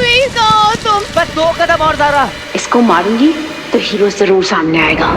वीर कहाँ हो तुम? बस 2 कदम और ज़ारा। इसको मारूंगी तो हीरो जरूर सामने आएगा।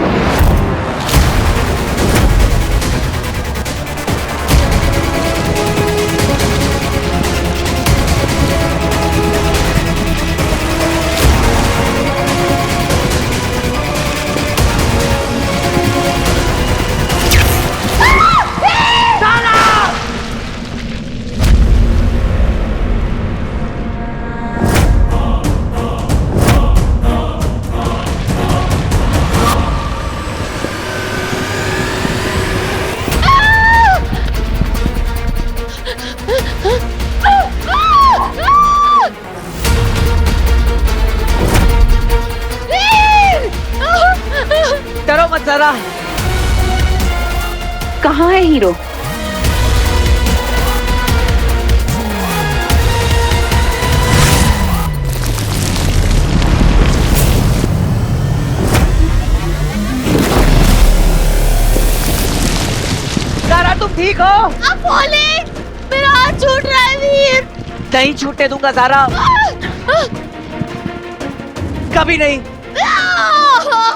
डरो मत ज़ारा। कहाँ है हीरो? ज़ारा तुम ठीक हो? अब बोले, मेरा हाथ छूट रहा है वीर। नहीं छूटने दूंगा ज़ारा, कभी नहीं।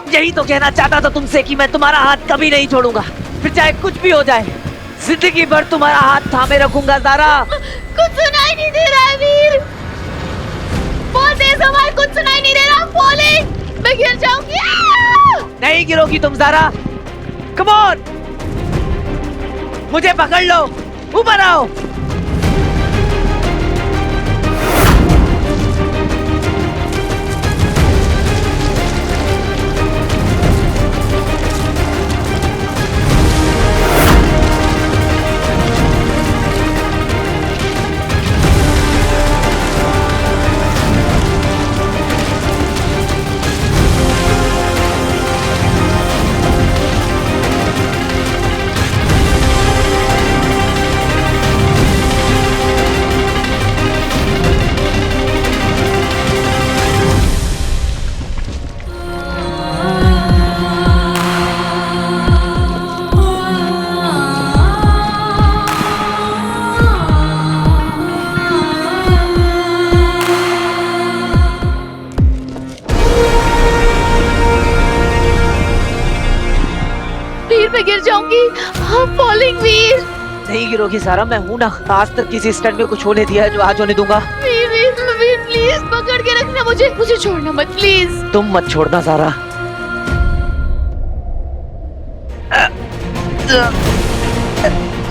यही तो कहना चाहता था तुमसे कि मैं तुम्हारा हाथ कभी नहीं छोड़ूंगा, फिर चाहे कुछ भी हो जाए, जिंदगी भर तुम्हारा हाथ थामे रखूंगा ज़ारा। कुछ सुनाई नहीं दे रहा है वीर, बहुत तेज आवाज, कुछ सुनाई नहीं दे रहा। बोले, मैं गिर जाऊंगी। नहीं गिरोगी तुम ज़ारा, कम ऑन, मुझे पकड़ लो, ऊपर आओ। मैं गिर जाऊंगी। I'm falling, वीर। नहीं गिरोगी ज़ारा, मैं हूं ना। आज तक किसी स्टंट में कुछ होने दिया है जो आज होने दूंगा। वीर वीर वीर प्लीज पकड़ के रखना मुझे, मुझे छोड़ना मत प्लीज। तुम मत छोड़ना ज़ारा।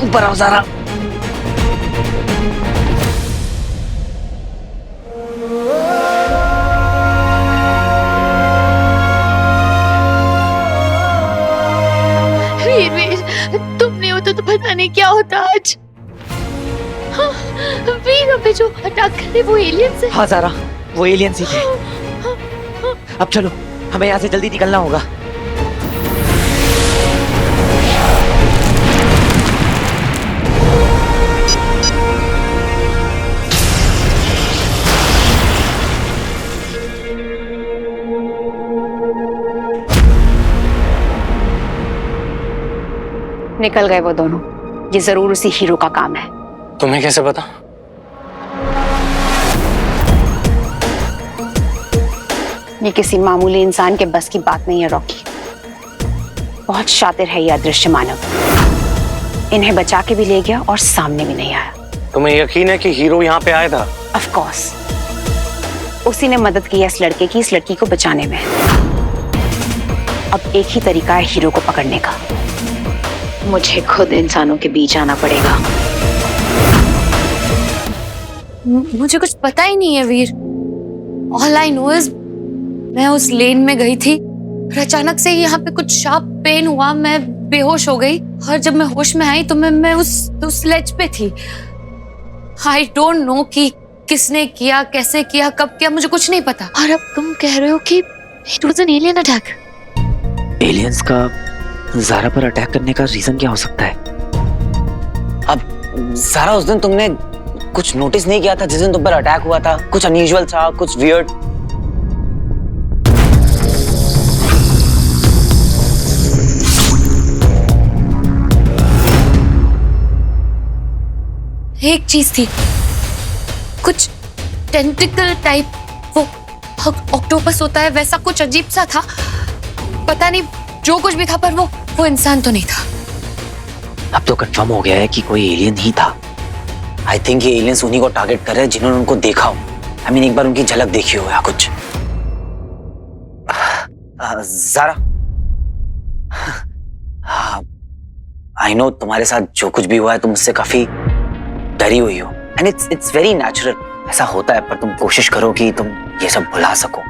ऊपर आओ ज़ारा। वीर वीर तुम नहीं होते तो पता नहीं क्या होता आज। हाँ, वीर हमें जो अटैक कर रहे वो एलियंस है। हाँ ज़ारा, वो एलियंस ही थे। अब चलो, हमें यहाँ से जल्दी निकलना होगा। निकल गए वो दोनों। ये जरूर उसी हीरो का काम है। तुम्हें कैसे पता? ये किसी मामूली इंसान के बस की बात नहीं है रॉकी। बहुत शातिर है ये अदृश्य मानव। इन्हें बचा के भी ले गया और सामने भी नहीं आया। तुम्हें यकीन है कि हीरो यहाँ पे आया था? ऑफ कोर्स, उसी ने मदद की है इस लड़के की, इस लड़की को बचाने में। अब एक ही तरीका है हीरो को पकड़ने का। मुझे खुद इंसानों के बीच आना पड़ेगा। मुझे कुछ पता ही नहीं है वीर। All I know is मैं उस लेन में गई थी और अचानक से यहाँ पे कुछ शार्प पेन हुआ, मैं बेहोश हो गई और जब मैं होश में आई तो मैं उस लेज पे थी। आई डोंट नो कि किसने किया, कैसे किया, कब किया, मुझे कुछ नहीं पता। और अब तुम कह रहे हो कि it was an alien attack. Aliens का ज़ारा पर अटैक करने का रीजन क्या हो सकता है? अब सारा उस दिन तुमने कुछ नोटिस नहीं किया था जिस दिन तुम पर अटैक हुआ था? कुछ अनयूजुअल था, कुछ वियर्ड? एक चीज थी, कुछ टेंटिकल टाइप, वो ऑक्टोपस होता है वैसा कुछ अजीब सा था। पता नहीं जो कुछ भी था, पर वो इंसान तो नहीं था। अब तो कंफर्म हो गया है कि कोई एलियन ही था। आई थिंक ये एलियंस उन्हीं को टारगेट कर रहे हैं जिन्होंने उनको देखा हो। आई मीन एक बार उनकी झलक देखी हो या कुछ। ज़ारा, आई नो तुम्हारे साथ जो कुछ भी हुआ है तुम उससे काफी डरी हुई हो, एंड इट्स वेरी नेचुरल। ऐसा होता है, पर तुम कोशिश करो कि तुम ये सब भुला सको,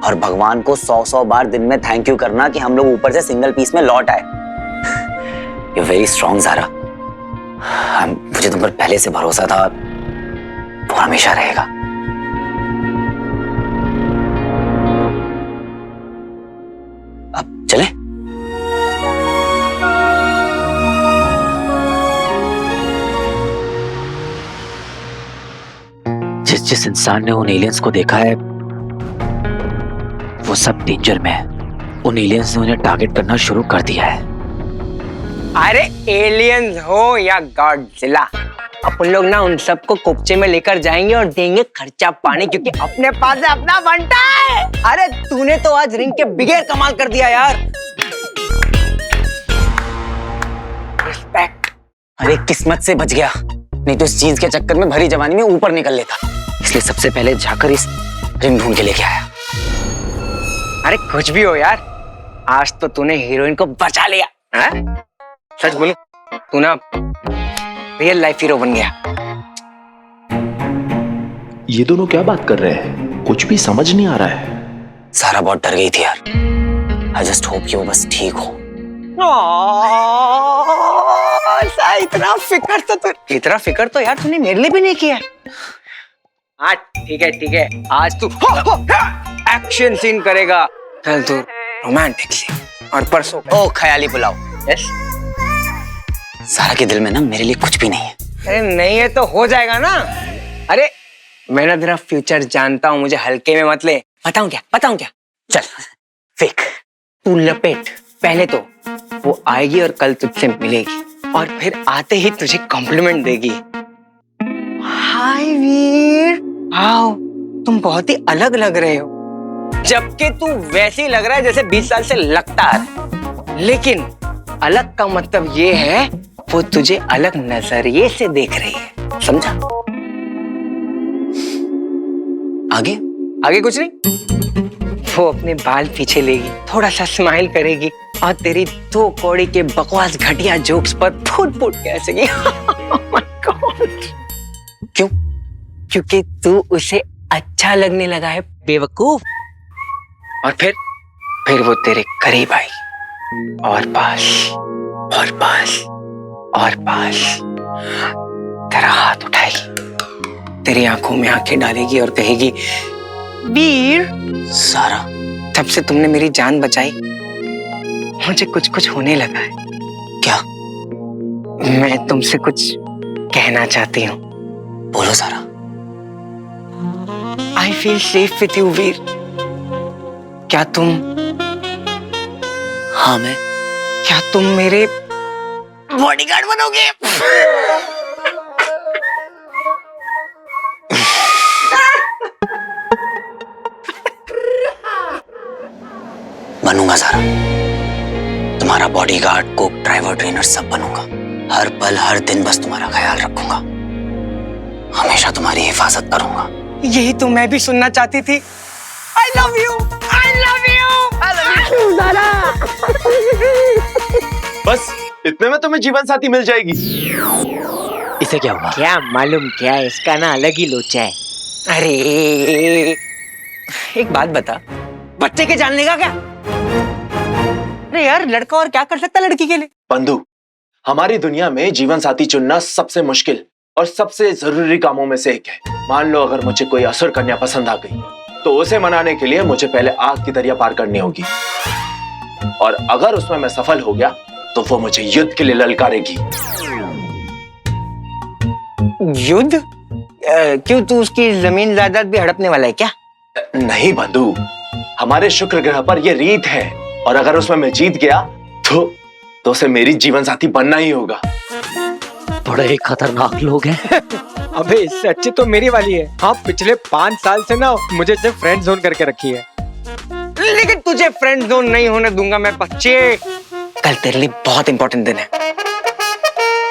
और भगवान को 100 बार दिन में थैंक यू करना कि हम लोग ऊपर से सिंगल पीस में लौट आए। You very strong Zara. मुझे तुम पर पहले से भरोसा था, वो हमेशा रहेगा। अब चले? जिस इंसान ने उन एलियंस को देखा है वो सब डेंजर में है। उन एलियंस ने उन्हें टारगेट करना शुरू कर दिया है। अरे एलियंस हो या गॉडजिला, अपन लोग ना उन सबको कोपचे में लेकर जाएंगे और देंगे खर्चा पानी, क्योंकि अपने पास से अपना बनता है। अरे तूने तो आज रिंग के बिगेर कमाल कर दिया यार। रिस्पेक्ट। अरे किस्मत से बच गया, नहीं तो इस चीज के चक्कर में भरी जवानी में ऊपर निकल लेता। इसलिए सबसे पहले जाकर इस रिंग ढूंढ के लेके आया। अरे कुछ भी हो यार, आज तो तूने हीरोइन को बचा लिया। हाँ? सच बोलूं, तू ना रियल लाइफ हीरो बन गया। ये दोनों क्या बात कर रहे हैं? कुछ भी समझ नहीं आ रहा है। सारा बहुत डर गई थी यार। आई जस्ट होप कि वो बस ठीक हो। इतना फिक्र तो यार तूने मेरे लिए भी नहीं किया। हाँ ठीक है, आज तू एक्शन सीन करेगा, कल तू रोमांटिक सीन, और परसों ओ ख्याली पुलाव। यस। सारा के दिल में ना मेरे लिए कुछ भी नहीं है। अरे नहीं है तो हो जाएगा ना। अरे मैं ना तेरा फ्यूचर जानता हूँ, मुझे हल्के में मत ले। बताऊं क्या? चल फेक। तू लपेट। पहले तो वो आएगी और कल तुझसे मिलेगी, और फिर आते ही तुझे कॉम्प्लीमेंट देगी। हाय वीर, आओ, तुम बहुत ही अलग लग रहे हो। जबकि तू वैसे ही लग रहा है जैसे 20 साल से लगता है। लेकिन अलग का मतलब ये है वो तुझे अलग नजरिए से देख रही है, समझा? आगे कुछ नहीं। वो अपने बाल पीछे लेगी, थोड़ा सा स्माइल करेगी, और तेरी 2 कौड़ी के बकवास घटिया जोक्स पर फूट के हंसेगी। क्यों? क्योंकि तू उसे अच्छा लगने लगा है, बेवकूफ। और फिर वो तेरे करीब आई, और पास तेरा हाथ उठाएगी, तेरी आंखों में आंखें डालेगी और कहेगी, वीर सारा, जब से तुमने मेरी जान बचाई मुझे कुछ होने लगा है। क्या? मैं तुमसे कुछ कहना चाहती हूँ। बोलो Sara. I feel safe with you Veer. क्या तुम मेरे बॉडीगार्ड बनोगे? बनूंगा सारा, तुम्हारा बॉडीगार्ड, कुक, ड्राइवर, ट्रेनर सब बनूंगा। हर पल हर दिन बस तुम्हारा ख्याल रखूंगा, हमेशा तुम्हारी हिफाजत करूंगा। यही तो मैं भी सुनना चाहती थी। I love you, I love you, I love you, सारा। बस इतने में तुम्हें जीवन साथी मिल जाएगी। इसे क्या हुआ? क्या मालूम, क्या इसका ना अलग ही लोचा है। अरे एक बात बता, बच्चे के जानने का क्या? अरे यार, लड़का और क्या कर सकता है लड़की के लिए? बंधु, हमारी दुनिया में जीवन साथी चुनना सबसे मुश्किल और सबसे जरूरी कामों में से एक है। मान लो अगर मुझे कोई असुर कन्या पसंद आ गई, तो उसे मनाने के लिए मुझे पहले आग की दरिया पार करनी होगी, और अगर उसमें मैं सफल हो गया तो वो मुझे युद्ध के लिए ललकारेगी। युद्ध? क्यों, तू उसकी जमीन जायदाद भी हड़पने वाला है क्या? नहीं बंधु, हमारे शुक्र ग्रह पर यह रीत है, और अगर उसमें मैं जीत गया तो उसे मेरी जीवन साथी बनना ही होगा। बड़े ही खतरनाक लोग हैं। अबे इससे अच्छी तो मेरी वाली है। हाँ पिछले 5 साल से ना मुझे सिर्फ फ्रेंड जोन करके रखी है, लेकिन तुझे फ्रेंड जोन नहीं होने दूंगा मैं बच्चे। कल तेरे लिए बहुत इंपॉर्टेंट दिन है।